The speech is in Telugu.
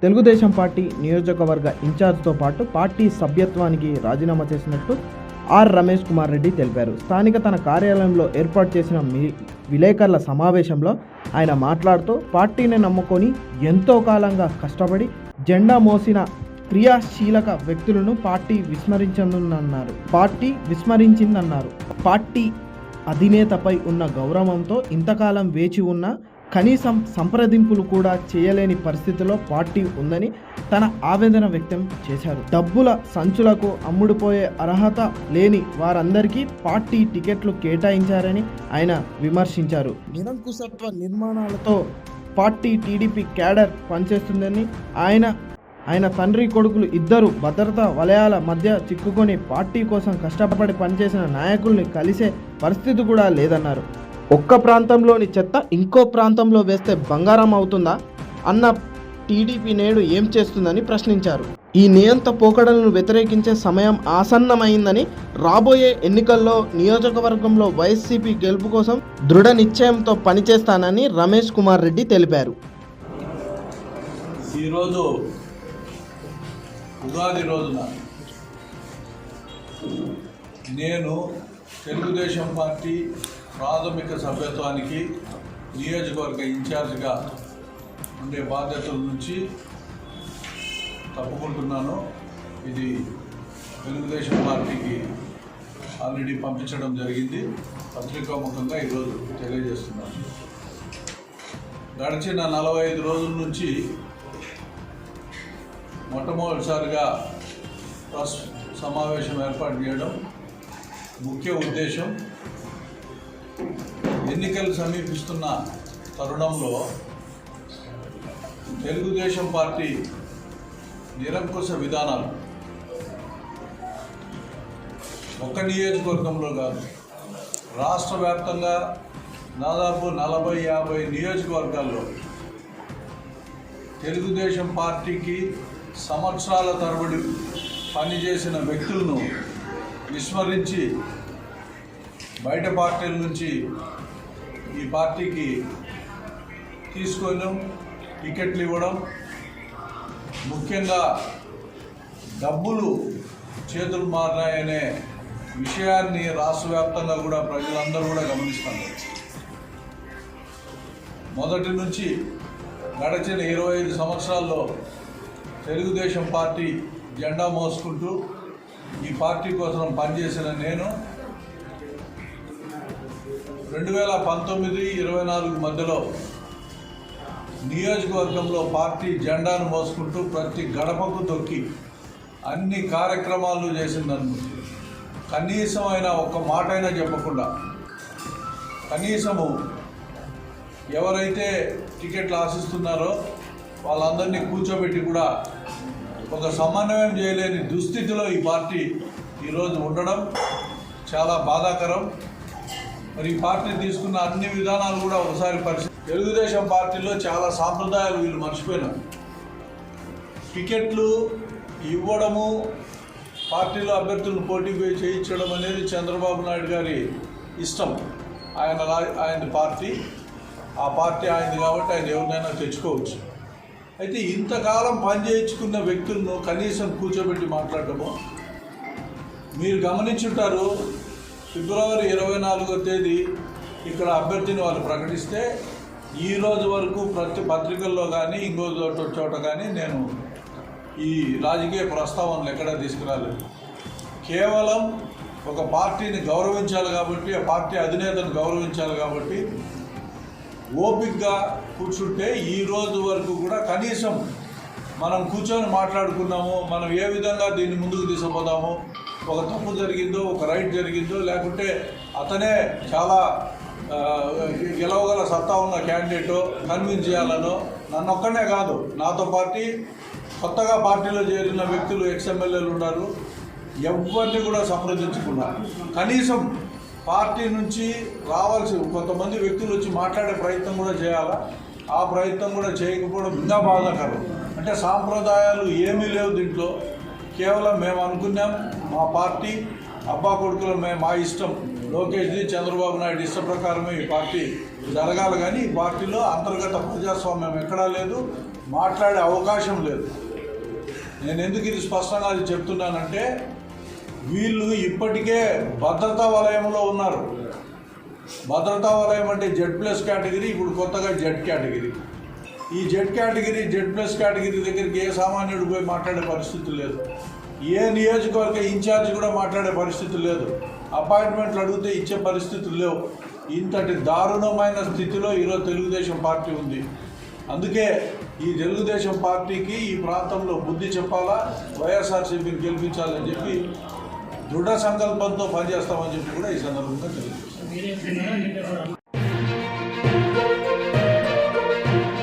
తెలుగుదేశం పార్టీ నియోజకవర్గ ఇన్ఛార్జ్తో పాటు పార్టీ సభ్యత్వానికి రాజీనామా చేసినట్టు ఆర్ రమేష్ కుమార్ రెడ్డి తెలిపారు. స్థానిక తన కార్యాలయంలో ఏర్పాటు చేసిన విలేకరుల సమావేశంలో ఆయన మాట్లాడుతూ పార్టీని నమ్ముకొని ఎంతో కాలంగా కష్టపడి జెండా మోసిన క్రియాశీలక వ్యక్తులను పార్టీ విస్మరించిందన్నారు. పార్టీ అధినేతపై ఉన్న గౌరవంతో ఇంతకాలం వేచి ఉన్న కనీసం సంప్రదింపులు కూడా చేయలేని పరిస్థితిలో పార్టీ ఉందని తన ఆవేదన వ్యక్తం చేశారు. డబ్బుల సంచులకు అమ్ముడుపోయే అర్హత లేని వారందరికీ పార్టీ టికెట్లు కేటాయించారని ఆయన విమర్శించారు. నిరంకుశత్వ నిర్మాణాలతో పార్టీ టీడీపీ క్యాడర్ పనిచేస్తుందని ఆయన తండ్రి కొడుకులు ఇద్దరు భద్రతా వలయాల మధ్య చిక్కుకొని పార్టీ కోసం కష్టపడి పనిచేసిన నాయకుల్ని కలిసే పరిస్థితి కూడా లేదన్నారు. ఒక్క ప్రాంతంలోని చెత్త ఇంకో ప్రాంతంలో వేస్తే బంగారం అవుతుందా అన్న టీడీపీ నేడు ఏం చేస్తుందని ప్రశ్నించారు. ఈ నియంత పోకడలను వ్యతిరేకించే సమయం ఆసన్నమైందని, రాబోయే ఎన్నికల్లో నియోజకవర్గంలో వైసీపీ గెలుపు కోసం దృఢ నిశ్చయంతో పనిచేస్తానని రమేష్ కుమార్ రెడ్డి తెలిపారు. ఈరోజు ఉగాది రోజున నేను తెలుగుదేశం పార్టీ ప్రాథమిక సభ్యత్వానికి నియోజకవర్గ ఇన్ఛార్జిగా ఉండే బాధ్యతల నుంచి తప్పుకుంటున్నాను. ఇది తెలుగుదేశం పార్టీకి ఆల్రెడీ పంపించడం జరిగింది. పత్రికాముఖంగా ఈరోజు తెలియజేస్తున్నాను. గడిచిన 45 రోజుల నుంచి మొట్టమొదటిసారిగా ప్రెస్ సమావేశం ఏర్పాటు చేయడం ముఖ్య ఉద్దేశం, ఎన్నికలు సమీపిస్తున్న తరుణంలో తెలుగుదేశం పార్టీ నిరంకుశ విధానాలు ఒక్క నియోజకవర్గంలో కాదు, రాష్ట్ర వ్యాప్తంగా దాదాపు 40-50 నియోజకవర్గాల్లో తెలుగుదేశం పార్టీకి సంవత్సరాల తరబడి పనిచేసిన వ్యక్తులను విస్మరించి బయట పార్టీల నుంచి ఈ పార్టీకి తీసుకొని టికెట్లు ఇవ్వడం, ముఖ్యంగా డబ్బులు చేతులు మారినాయనే విషయాన్ని రాష్ట్ర వ్యాప్తంగా కూడా ప్రజలందరూ కూడా గమనిస్తున్నారు. మొదటి నుంచి గడిచిన 25 సంవత్సరాల్లో తెలుగుదేశం పార్టీ జెండా మోసుకుంటూ ఈ పార్టీ కోసం పనిచేసిన నేను 2019-24 మధ్యలో నియోజకవర్గంలో పార్టీ జెండాను మోసుకుంటూ ప్రతి గడపకు తొక్కి అన్ని కార్యక్రమాలు చేసిందను. కనీసం అయినా ఒక్క మాట అయినా చెప్పకుండా, కనీసము ఎవరైతే టికెట్లు ఆశిస్తున్నారో వాళ్ళందరినీ కూర్చోబెట్టి కూడా ఒక సమన్వయం చేయలేని దుస్థితిలో ఈ పార్టీ ఈరోజు ఉండడం చాలా బాధాకరం. మరి ఈ పార్టీ తీసుకున్న అన్ని విధానాలు కూడా ఒకసారి తెలుగుదేశం పార్టీలో చాలా సాంప్రదాయాలు వీళ్ళు మర్చిపోయినారు. టికెట్లు ఇవ్వడము, పార్టీలో అభ్యర్థులను పోటీ చేయించడం అనేది చంద్రబాబు నాయుడు గారి ఇష్టం. ఆయన పార్టీ, ఆ పార్టీ ఆయనది కాబట్టి ఆయన ఎవరినైనా తెచ్చుకోవచ్చు. అయితే ఇంతకాలం పనిచేయించుకున్న వ్యక్తులను కనీసం కూర్చోబెట్టి మాట్లాడటము మీరు గమనించుంటారు. ఫిబ్రవరి 24వ తేదీ ఇక్కడ అభ్యర్థిని వాళ్ళు ప్రకటిస్తే ఈ రోజు వరకు ప్రతి పత్రికల్లో కానీ ఇంకో చోట కానీ నేను ఈ రాజకీయ ప్రస్తావనలు ఎక్కడా తీసుకురాలేదు. కేవలం ఒక పార్టీని గౌరవించాలి కాబట్టి, ఆ పార్టీ అధినేతను గౌరవించాలి కాబట్టి ఓపికగా కూర్చుంటే ఈ రోజు వరకు కూడా కనీసం మనం కూర్చొని మాట్లాడుకున్నాము, మనం ఏ విధంగా దీన్ని ముందుకు తీసుకుపోదాము, ఒక తప్పు జరిగిందో, ఒక రైట్ జరిగిందో, లేకుంటే అతనే చాలా గెలవగల సత్తా ఉన్న క్యాండిడేటో కన్విన్స్ చేయాలనో, నన్ను ఒక్కనే కాదు, నాతో పార్టీ కొత్తగా పార్టీలో చేరిన వ్యక్తులు ఎక్స్ఎమ్మెల్యేలు ఉన్నారు, ఎవరిని కూడా సంప్రదించుకున్నారు. కనీసం పార్టీ నుంచి రావాల్సి కొంతమంది వ్యక్తులు వచ్చి మాట్లాడే ప్రయత్నం కూడా చేయాలా, ఆ ప్రయత్నం కూడా చేయకపోవడం ఇంకా బాధాకరం. అంటే సాంప్రదాయాలు ఏమీ లేవు దీంట్లో. కేవలం మేము అనుకున్నాం, మా పార్టీ అబ్బా కొడుకులు మా ఇష్టం, లోకేష్ది చంద్రబాబు నాయుడు ఇష్ట ప్రకారమే ఈ పార్టీ జరగాలి కానీ ఈ పార్టీలో అంతర్గత ప్రజాస్వామ్యం ఎక్కడా లేదు, మాట్లాడే అవకాశం లేదు. నేను ఎందుకు ఇది స్పష్టంగా అది చెప్తున్నానంటే వీళ్ళు ఇప్పటికే భద్రతా వలయంలో ఉన్నారు. భద్రతా వలయం అంటే Z+ కేటగిరీ, ఇప్పుడు కొత్తగా Z కేటగిరీ. ఈ Z కేటగిరీ, Z+ కేటగిరీ దగ్గరికి ఏ సామాన్యుడు పోయి మాట్లాడే పరిస్థితి లేదు. ఏ నియోజకవర్గ ఇన్ఛార్జ్ కూడా మాట్లాడే పరిస్థితి లేదు. అపాయింట్మెంట్లు అడిగితే ఇచ్చే పరిస్థితులు లేవు. ఇంతటి దారుణమైన స్థితిలో ఈరోజు తెలుగుదేశం పార్టీ ఉంది. అందుకే ఈ తెలుగుదేశం పార్టీకి ఈ ప్రాంతంలో బుద్ధి చెప్పాలా, వైఎస్ఆర్సీపీని గెలిపించాలని చెప్పి దృఢ సంకల్పంతో పనిచేస్తామని చెప్పి కూడా ఈ సందర్భంగా తెలియజేస్తాం.